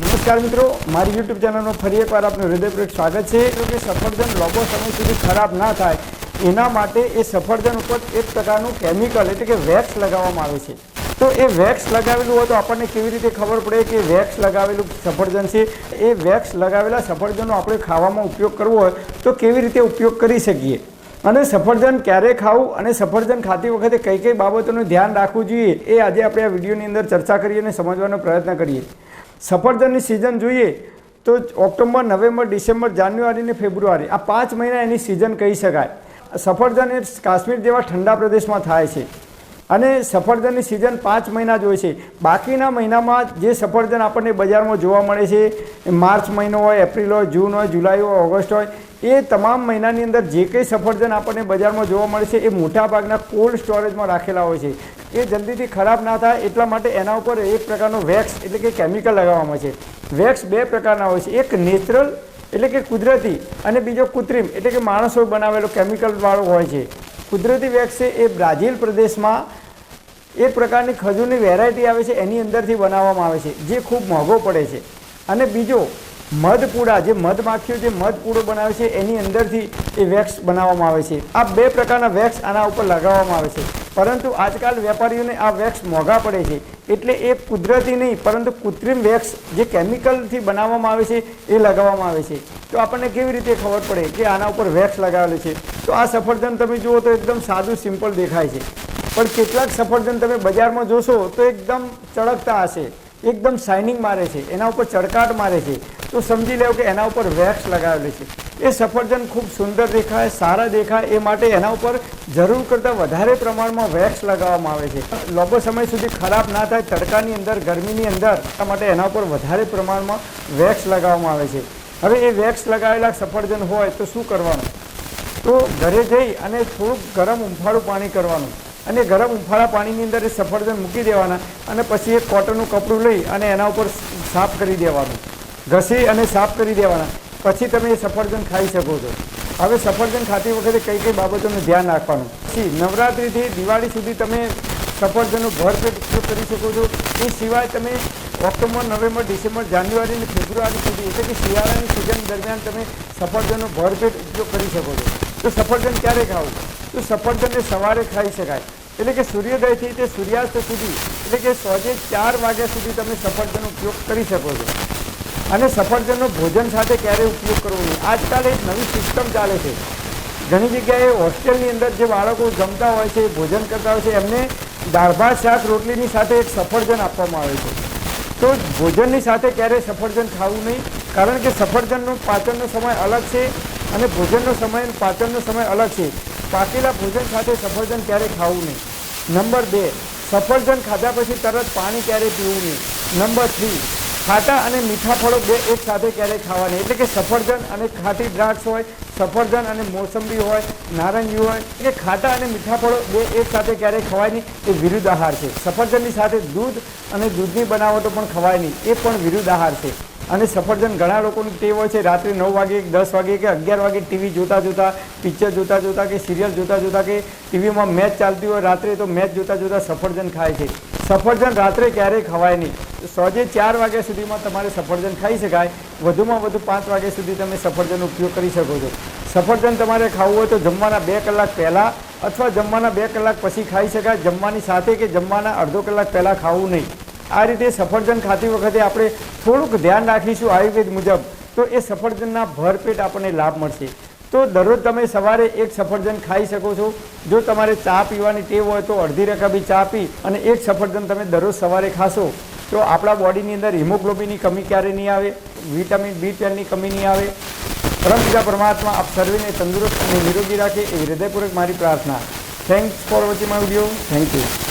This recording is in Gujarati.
नमस्कार मित्रों, मारी यूट्यूब चैनल में फरी एक बार आपનું હૃદયપૂર્વક સ્વાગત છે। કે સફરજન લાંબો સમય સુધી ખરાબ ના થાય એના માટે એ સફરજન ઉપર એક પ્રકારનું કેમિકલ એટલે કે વેક્સ લગાવવામાં આવે છે। તો એ વેક્સ લગાવેલું હોય તો આપણને કેવી રીતે ખબર પડે કે વેક્સ લગાવેલું સફરજન છે? એ વેક્સ લગાવેલા સફરજનનો આપણે ખાવામાં ઉપયોગ કરવો હોય તો કેવી રીતે ઉપયોગ કરી શકીએ અને સફરજન ક્યારે ખાવું અને સફરજન ખાતી વખતે કઈ કઈ બાબતોનું ધ્યાન રાખવું જોઈએ એ આજે આપણે આ વિડીયોની અંદર ચર્ચા કરીએ અને સમજવાનો પ્રયત્ન કરીએ। સફરજનની સિઝન જોઈએ તો ઓક્ટોબર, નવેમ્બર, ડિસેમ્બર, જાન્યુઆરી અને ફેબ્રુઆરી આ 5 મહિના એની સિઝન કહી શકાય। સફરજન એ કાશ્મીર જેવા ઠંડા પ્રદેશમાં થાય છે અને સફરજનની સિઝન 5 મહિના જ હોય છે। બાકીના મહિનામાં જે સફરજન આપણને બજારમાં જોવા મળે છે, માર્ચ મહિનો હોય, એપ્રિલ હોય, જૂન હોય, જુલાઈ હોય, ઓગસ્ટ હોય, એ તમામ મહિનાની અંદર જે કંઈ સફરજન આપણને બજારમાં જોવા મળે છે એ મોટાભાગના કોલ્ડ સ્ટોરેજમાં રાખેલા હોય છે। એ જલ્દીથી ખરાબ ના થાય એટલા માટે એના ઉપર એક પ્રકારનો વેક્સ એટલે કે કેમિકલ લગાવવામાં છે। વેક્સ બે પ્રકારના હોય છે, એક નેચરલ એટલે કે કુદરતી અને બીજો કૃત્રિમ એટલે કે માણસો બનાવેલો કેમિકલવાળો હોય છે। કુદરતી વેક્સ છે એ બ્રાઝિલ પ્રદેશમાં એક પ્રકારની ખજૂરની વેરાયટી આવે છે એની અંદરથી બનાવવામાં આવે છે જે ખૂબ મોંઘો પડે છે। અને બીજો મધપૂડા, જે મધમાખીઓ જે મધપૂડો બનાવે છે એની અંદરથી એ વેક્સ બનાવવામાં આવે છે। આ બે પ્રકારના વેક્સ આના ઉપર લગાવવામાં આવે છે, પરંતુ આજકાલ વેપારીઓને આ વેક્સ મોંઘા પડે છે એટલે એ કુદરતી નહીં પરંતુ કૃત્રિમ વેક્સ જે કેમિકલથી બનાવવામાં આવે છે એ લગાવવામાં આવે છે। તો આપણને કેવી રીતે ખબર પડે કે આના ઉપર વેક્સ લગાવેલું છે? તો આ સફરજન તમે જુઓ તો એકદમ સાદું સિમ્પલ દેખાય છે, પણ કેટલાક સફરજન તમે બજારમાં જોશો તો એકદમ ચળકતા હશે, એકદમ શાઇનિંગ મારે છે, એના ઉપર ચળકાટ મારે છે, તો સમજી લેવું કે એના ઉપર વેક્સ લગાવેલી છે। એ સફરજન ખૂબ સુંદર દેખાય, સારા દેખાય એ માટે એના ઉપર જરૂર કરતાં વધારે પ્રમાણમાં વેક્સ લગાવવામાં આવે છે। લાંબો સમય સુધી ખરાબ ના થાય તડકાની અંદર, ગરમીની અંદર, એટલા માટે એના ઉપર વધારે પ્રમાણમાં વેક્સ લગાવવામાં આવે છે। હવે એ વેક્સ લગાવેલા સફરજન હોય તો શું કરવાનું? તો ઘરે જઈ અને થોડુંક ગરમ ઉંફાળું પાણી કરવાનું અને ગરમ ઉંફાળા પાણીની અંદર એ સફરજન મૂકી દેવાના અને પછી એક કોટનનું કપડું લઈ અને એના ઉપર સાફ કરી દેવાનું, ઘસી અને સાફ કરી દેવાના, પછી તમે એ સફરજન ખાઈ શકો છો। હવે સફરજન ખાતી વખતે કઈ કઈ બાબતોનું ધ્યાન રાખવાનું? પછી નવરાત્રિથી દિવાળી સુધી તમે સફરજનનો ભરપેટ ઉપયોગ કરી શકો છો। એ સિવાય તમે ઓક્ટોબર, નવેમ્બર, ડિસેમ્બર, જાન્યુઆરી અને ફેબ્રુઆરી સુધી એટલે કે શિયાળાની સિઝન દરમિયાન તમે સફરજનનો ભરપેટ ઉપયોગ કરી શકો છો। તો સફરજન ક્યારે ખાવું? તો સફરજનને સવારે ખાઈ શકાય એટલે કે સૂર્યોદયથી તે સૂર્યાસ્ત સુધી એટલે કે સાંજે 4 વાગ્યા સુધી તમે સફરજનનો ઉપયોગ કરી શકો છો। અને સફરજનનો ભોજન સાથે ક્યારે ઉપયોગ કરવો નહીં? આજકાલ એક નવી સિસ્ટમ ચાલે છે, ઘણી જગ્યાએ હોસ્ટેલની અંદર જે બાળકો જમતા હોય છે, ભોજન કરતા હોય છે, એમને દાળ ભાત, શાક, રોટલીની સાથે એક સફરજન આપવામાં આવે છે। તો ભોજનની સાથે ક્યારે સફરજન ખાવું નહીં, કારણ કે સફરજનનો પાચનનો સમય અલગ છે અને ભોજનનો સમય પાચનનો સમય અલગ છે। પાકેલા ભોજન સાથે સફરજન ક્યારે ખાવું નહીં। નંબર 2, સફરજન ખાધા પછી તરત પાણી ક્યારે પીવું નહીં। નંબર 3, ખાટા અને મીઠા ફળો બે એક સાથે ક્યારે ખાવા નહીં, એટલે કે સફરજન અને ખાટી દ્રાક્ષ હોય, સફરજન અને મોસંબી હોય, નારંગી હોય, એટલે ખાટા અને મીઠા ફળો બે એક સાથે ક્યારે ખવાય નહીં, એ વિરુદ્ધ આહાર છે। સફરજનની સાથે દૂધ અને દૂધની બનાવટો પણ ખવાય નહીં, એ પણ વિરુદ્ધ આહાર છે। અને સફરજન ઘણા લોકોની ટેવ હોય છે રાત્રે 9 વાગે, 10 વાગે કે 11 વાગે ટીવી જોતા જોતા, પિક્ચર જોતા જોતા કે સિરિયલ જોતા જોતા કે ટીવીમાં મેચ ચાલતી હોય રાત્રે તો મેચ જોતા જોતા સફરજન ખાય છે। સફરજન રાત્રે ક્યારેય ખવાય નહીં। સાંજે 4 વાગ્યા સુધીમાં તમારે સફરજન ખાઈ શકાય, વધુમાં વધુ 5 વાગ્યા સુધી તમે સફરજનનો ઉપયોગ કરી શકો છો। સફરજન તમારે ખાવું હોય તો જમવાના 2 કલાક પહેલાં અથવા જમવાના 2 કલાક પછી ખાઈ શકાય, જમવાની સાથે કે જમવાના અડધો કલાક પહેલાં ખાવું નહીં। આ રીતે સફરજન ખાતી વખતે આપણે થોડુંક ધ્યાન રાખીશું આયુર્વેદ મુજબ તો એ સફરજનના ભરપેટ આપણને લાભ મળશે। તો દરરોજ તમે સવારે એક સફરજન ખાઈ શકો છો। જો તમારે ચા પીવાની ટેવ હોય તો અડધી રકાબી ચા પી અને એક સફરજન તમે દરરોજ સવારે ખાશો તો આપણા બોડીની અંદર હિમોગ્લોબિનની કમી ક્યારે નહીં આવે, વિટામિન B12ની કમી નહીં આવે। પરમપિતા પરમાત્મા આપ સર્વેને તંદુરસ્ત અને નિરોગી રાખે એવી હૃદયપૂર્વક મારી પ્રાર્થના। Thanks for watching my video. Thank you.